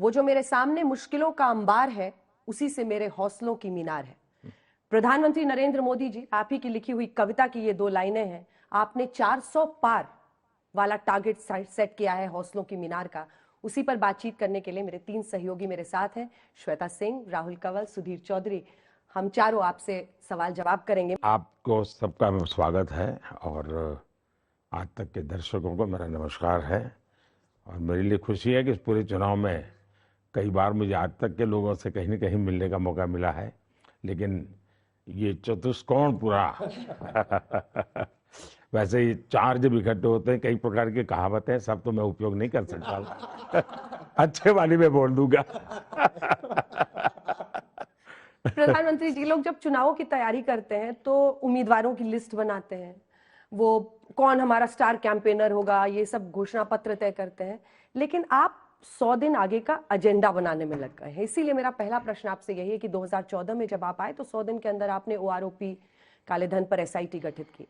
वो जो मेरे सामने मुश्किलों का अंबार है, उसी से मेरे हौसलों की मीनार है। प्रधानमंत्री नरेंद्र मोदी जी, आप ही की लिखी हुई कविता की ये 2 लाइनें हैं। आपने 400 पार वाला टारगेट सेट किया है हौसलों की मीनार का। उसी पर बातचीत करने के लिए मेरे 3 सहयोगी मेरे साथ हैं, श्वेता सिंह, राहुल कंवल, सुधीर चौधरी। हम चारों आपसे सवाल जवाब करेंगे। आपको सबका स्वागत है और आज तक के दर्शकों को मेरा नमस्कार है। और मेरे लिए खुशी है कि इस पूरे चुनाव में कई बार मुझे आज तक के लोगों से कहीं न कहीं मिलने का मौका मिला है, लेकिन ये चतुष्कोण पूरा वैसे ही 4 जब इकट्ठे होते हैं, कई प्रकार की कहावतें हैं, सब तो मैं उपयोग नहीं कर सकता। अच्छे वाली मैं बोल दूंगा। प्रधानमंत्री जी, लोग जब चुनावों की तैयारी करते हैं तो उम्मीदवारों की लिस्ट बनाते हैं, वो कौन हमारा स्टार कैंपेनर होगा, ये सब घोषणा पत्र तय करते हैं, लेकिन आप 100 दिन आगे का एजेंडा बनाने में लग गए हैं। इसीलिए मेरा पहला प्रश्न आपसे यही है कि 2014 में जब आप आए तो 100 दिन के अंदर आपने OROP, काले धन पर SIT गठित की।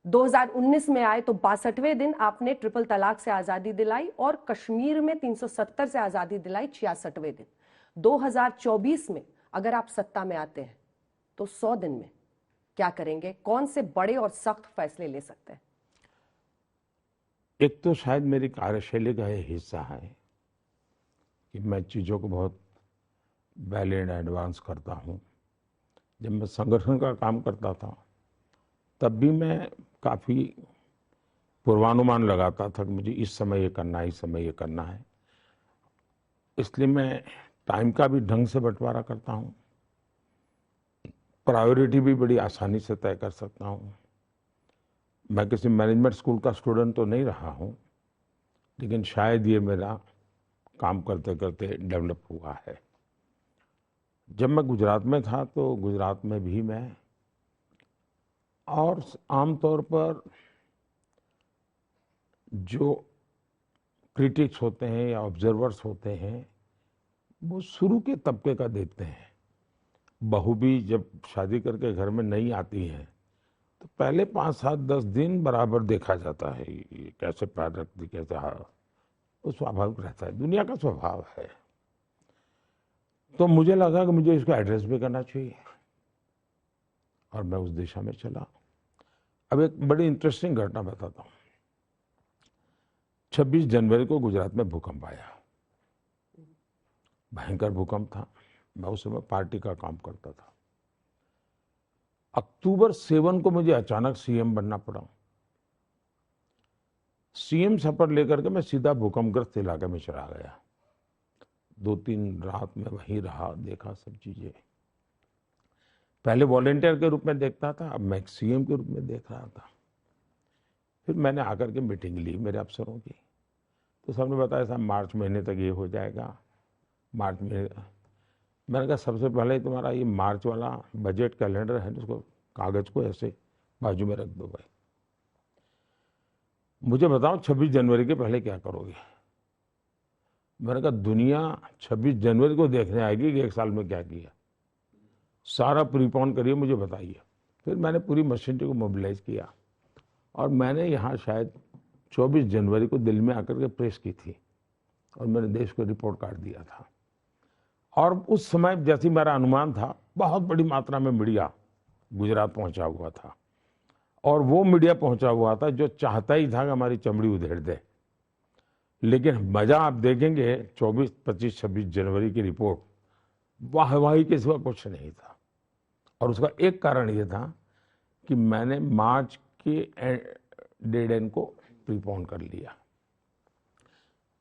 2019 में आए तो 62वें दिन आपने ट्रिपल तलाक से आजादी दिलाई और कश्मीर में 370 से आजादी दिलाई 66वें दिन। 2024 में अगर आप सत्ता में आते हैं तो 100 दिन में क्या करेंगे? कौन से बड़े और सख्त फैसले ले सकते हैं? एक तो शायद मेरी कार्यशैली का ये हिस्सा है कि मैं चीज़ों को बहुत वेल इन एडवांस करता हूँ। जब मैं संगठन का काम करता था तब भी मैं काफ़ी पूर्वानुमान लगाता था कि मुझे इस समय ये करना है, इस समय ये करना है। इसलिए मैं टाइम का भी ढंग से बंटवारा करता हूँ, प्रायोरिटी भी बड़ी आसानी से तय कर सकता हूँ। मैं किसी मैनेजमेंट स्कूल का स्टूडेंट तो नहीं रहा हूँ, लेकिन शायद ये मेरा काम करते करते डेवलप हुआ है। जब मैं गुजरात में था तो गुजरात में भी मैं और आमतौर पर जो क्रिटिक्स होते हैं या ऑब्जर्वर्स होते हैं वो शुरू के तबके का देखते हैं। बहू भी जब शादी करके घर में नहीं आती है तो पहले 5, 7, 10 दिन बराबर देखा जाता है, ये कैसे पैर रखती, कैसे हाथ, वो स्वाभाविक रहता है, दुनिया का स्वभाव है। तो मुझे लगा कि मुझे इसको एड्रेस भी करना चाहिए और मैं उस दिशा में चला। अब एक बड़ी इंटरेस्टिंग घटना बताता हूँ। 26 जनवरी को गुजरात में भूकंप आया, भयंकर भूकंप था। मैं उस समय पार्टी का काम करता था। अक्टूबर 7 को मुझे अचानक CM बनना पड़ा। CM शपथ लेकर के मैं सीधा भूकंपग्रस्त इलाके में चला गया। 2-3 रात में वहीं रहा, देखा सब चीजें। पहले वॉलेंटियर के रूप में देखता था, अब मैं CM के रूप में देख रहा था। फिर मैंने आकर के मीटिंग ली मेरे अफसरों की, तो सबने बताया साहब मार्च महीने तक ये हो जाएगा। मार्च में मैंने कहा सबसे पहले तुम्हारा ये मार्च वाला बजट कैलेंडर है, उसको कागज को ऐसे बाजू में रख दो भाई। मुझे बताओ 26 जनवरी के पहले क्या करोगे? मैंने कहा दुनिया 26 जनवरी को देखने आएगी कि 1 साल में क्या किया। सारा प्रीपोन करिए, मुझे बताइए। फिर मैंने पूरी मशीनरी को मोबिलाइज किया और मैंने यहाँ शायद 24 जनवरी को दिल्ली में आकर के प्रेस की थी और मैंने देश को रिपोर्ट कार्ड दिया था। और उस समय जैसी मेरा अनुमान था, बहुत बड़ी मात्रा में मीडिया गुजरात पहुंचा हुआ था और वो मीडिया पहुंचा हुआ था जो चाहता ही था कि हमारी चमड़ी उधेड़ दे। लेकिन मजा आप देखेंगे 24, 25, 26 जनवरी की रिपोर्ट वाहवाही के सिवा कुछ नहीं था। और उसका एक कारण ये था कि मैंने मार्च के डेड एंड को प्रीपोन कर लिया।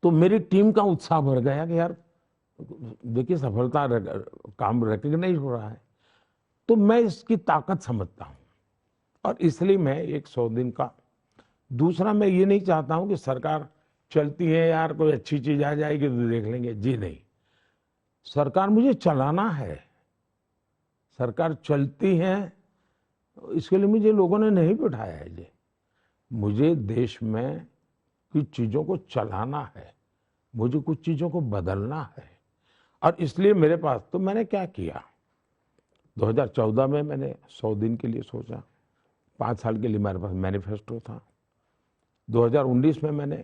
तो मेरी टीम का उत्साह बढ़ गया कि यार देखिए सफलता काम रिकग्नाइज हो रहा है। तो मैं इसकी ताकत समझता हूं और इसलिए मैं एक 100 दिन का। दूसरा, मैं ये नहीं चाहता हूं कि सरकार चलती है यार कोई अच्छी चीज आ जाएगी तो देख लेंगे, जी नहीं। सरकार मुझे चलाना है। सरकार चलती है, इसके लिए मुझे लोगों ने नहीं बिठाया है जी। मुझे देश में कुछ चीजों को चलाना है, मुझे कुछ चीजों को बदलना है। और इसलिए मेरे पास, तो मैंने क्या किया, 2014 में मैंने 100 दिन के लिए सोचा, 5 साल के लिए मेरे पास मैनिफेस्टो था। 2019 में मैंने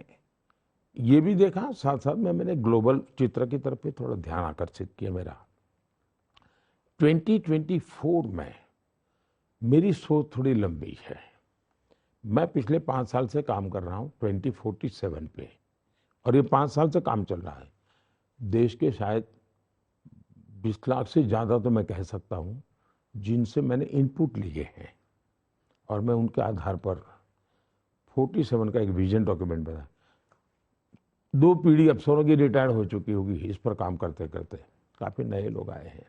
ये भी देखा, साथ साथ में मैंने ग्लोबल चित्र की तरफ भी थोड़ा ध्यान आकर्षित किया मेरा। 2024 में मेरी सोच थोड़ी लंबी है। मैं पिछले 5 साल से काम कर रहा हूँ 2047 पे, और ये 5 साल से काम चल रहा है। देश के शायद 20 लाख से ज़्यादा तो मैं कह सकता हूँ जिनसे मैंने इनपुट लिए हैं, और मैं उनके आधार पर 47 का एक विजन डॉक्यूमेंट बनाया। 2 पीढ़ी अफसरों की रिटायर हो चुकी होगी इस पर काम करते करते, काफ़ी नए लोग आए हैं।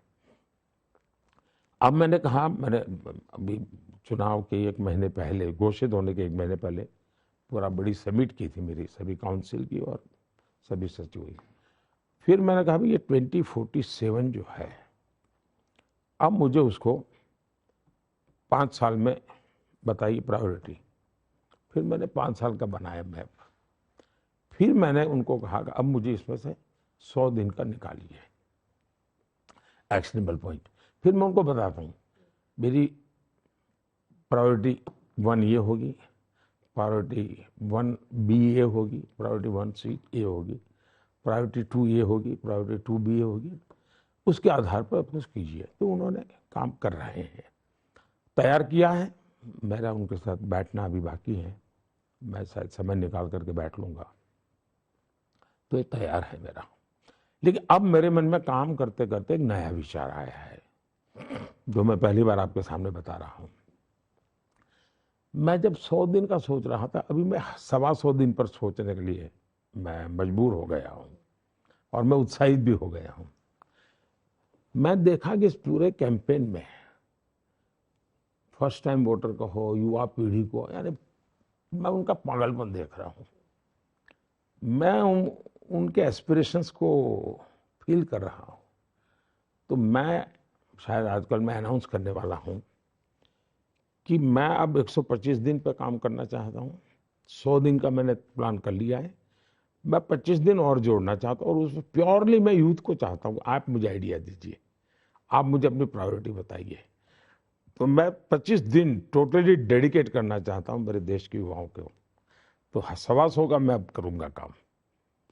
अब मैंने कहा, मैंने अभी चुनाव के 1 महीने पहले, घोषित होने के 1 महीने पहले पूरा बड़ी समिट की थी मेरी सभी काउंसिल की और सभी सचिवों की। फिर मैंने कहा भाई ये 2047 जो है, अब मुझे उसको 5 साल में बताइए प्रायोरिटी। फिर मैंने 5 साल का बनाया मैप। फिर मैंने उनको कहा कि अब मुझे इसमें से 100 दिन का निकालिए एक्शनेबल पॉइंट। फिर मैं उनको बताता हूँ मेरी प्रायोरिटी 1 ये होगी, प्रायोरिटी 1B ये होगी, प्रायोरिटी 1C ये होगी, प्रायोरिटी 2 ये होगी, प्रायोरिटी 2B ये होगी। उसके आधार पर अपने कीजिए। तो उन्होंने काम कर रहे हैं, तैयार किया है। मेरा उनके साथ बैठना अभी बाकी है, मैं शायद समय निकाल करके बैठ लूँगा। तो ये तैयार है मेरा। लेकिन अब मेरे मन में काम करते करते एक नया विचार आया है जो मैं पहली बार आपके सामने बता रहा हूँ। मैं जब 100 दिन का सोच रहा था, अभी मैं 125 दिन पर सोचने के लिए मैं मजबूर हो गया हूँ और मैं उत्साहित भी हो गया हूँ। मैं देखा कि इस पूरे कैंपेन में फर्स्ट टाइम वोटर को हो, युवा पीढ़ी को, यानी मैं उनका पागलपन देख रहा हूँ। मैं उनके एस्पिरेशंस को फील कर रहा हूँ। तो मैं शायद आजकल मैं अनाउंस करने वाला हूँ कि मैं अब 125 दिन पर काम करना चाहता हूँ। 100 दिन का मैंने प्लान कर लिया है, मैं 25 दिन और जोड़ना चाहता हूँ, और उसमें प्योरली मैं यूथ को चाहता हूँ। आप मुझे आइडिया दीजिए, आप मुझे अपनी प्रायोरिटी बताइए। तो मैं 25 दिन टोटली डेडिकेट करना चाहता हूँ मेरे देश के युवाओं को। तो 125 का मैं अब करूँगा काम,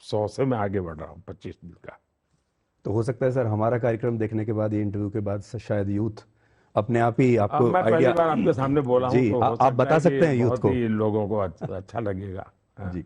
100 से मैं आगे बढ़ रहा हूँ 25 दिन का। तो हो सकता है सर हमारा कार्यक्रम देखने के बाद, ये इंटरव्यू के बाद शायद यूथ अपने आप ही आपको मैं पहली बार आपके सामने बोला हूँ, जी, तो आप बता सकते हैं यूथ बहुत को। ही लोगों को अच्छा लगेगा। जी।